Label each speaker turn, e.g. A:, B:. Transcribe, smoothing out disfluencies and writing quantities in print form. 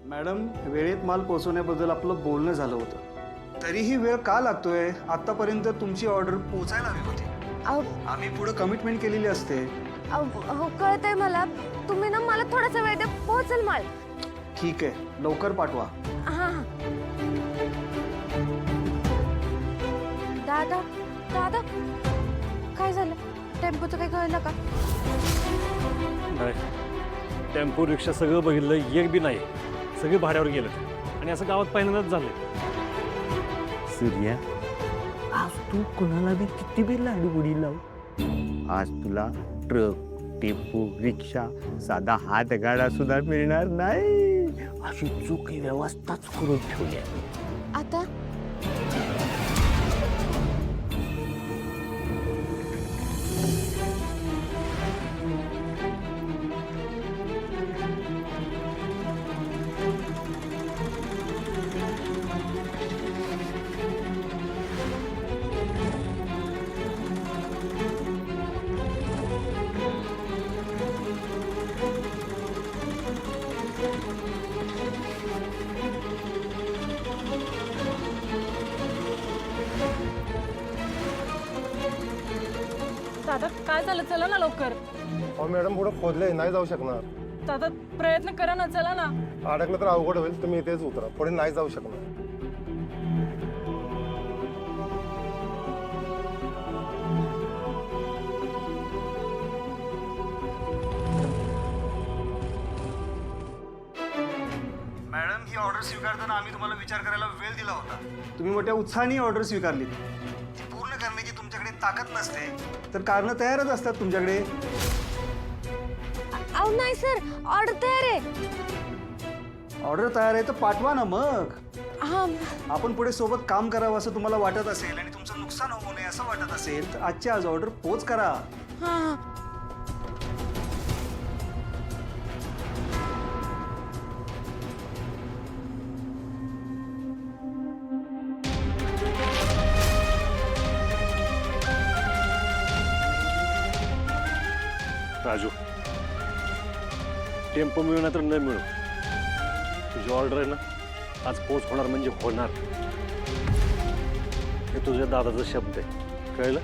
A: Madam, वेळेत माल पोहोचवण्याबद्दल आपलं बोलणं झालं होतं. तरीही वेळ का लागतोय? आतापर्यंत तुमची ऑर्डर पोहोचायला हवी होती.
B: अहो
A: आम्ही पुढे कमिटमेंट केलेली असते.
B: अहो कळतंय मला. तुम्ही ना मला थोडासा वेळ द्या, पोहोचेल माल.
A: ठीक आहे, लवकर पाठवा.
B: हां हां. दादा दादा काय झालं? टेम्पोचं काही कळलं का?
C: नाही, टेम्पो रिक्षा सगळं बघितलं, एक बी नाही. सगळे भाड्यावर गेलं आणि असं गावात पहिल्यांदाच झालंय.
D: सूर्या, आज तू कोणाला बी किती बी लाडूगुडी लाव, आज तुला ट्रक, टेम्पो, रिक्षा, साधा हातगाडा सुद्धा मिळणार नाही. अशी चुकी व्यवस्थाच करून ठेवली आहे.
B: आता
E: दादा काय झालं? चला ना लवकर.
F: अहो मॅडम, पुढे खोदलंय, नाही जाऊ शकणार.
E: दादा प्रयत्न करा ना, चला ना.
F: अडकलं तर अवघड होईल, तुम्ही इथेच उतरा, पुढे नाही जाऊ शकणार.
A: मॅडम, ही ऑर्डर स्वीकारताना आम्ही तुम्हाला विचार करायला वेळ दिला होता. तुम्ही मोठ्या उत्साहाने ऑर्डर स्वीकारली. ती पूर्ण करण्याची तुमच्याकडे ताकद नसते तर कारणं तयारच असतात तुमच्याकडे.
B: अहो नाही सर, ऑर्डर तयार आहे.
A: ऑर्डर तयार आहे तर पाठवा ना मग.
B: हां
A: आपण पुढे सोबत काम करावं असं तुम्हाला वाटत असेल आणि तुमचं नुकसान होऊ नये असं वाटत असेल तर आजची आज ऑर्डर पोच करा.
B: हां हां.
C: राजू, टेम्पो मिळू ना तर न मिळू, तुझी ऑर्डर आहे ना आज पोच होणार म्हणजे होणार. हे तुझ्या दादाचा शब्द आहे, कळलं?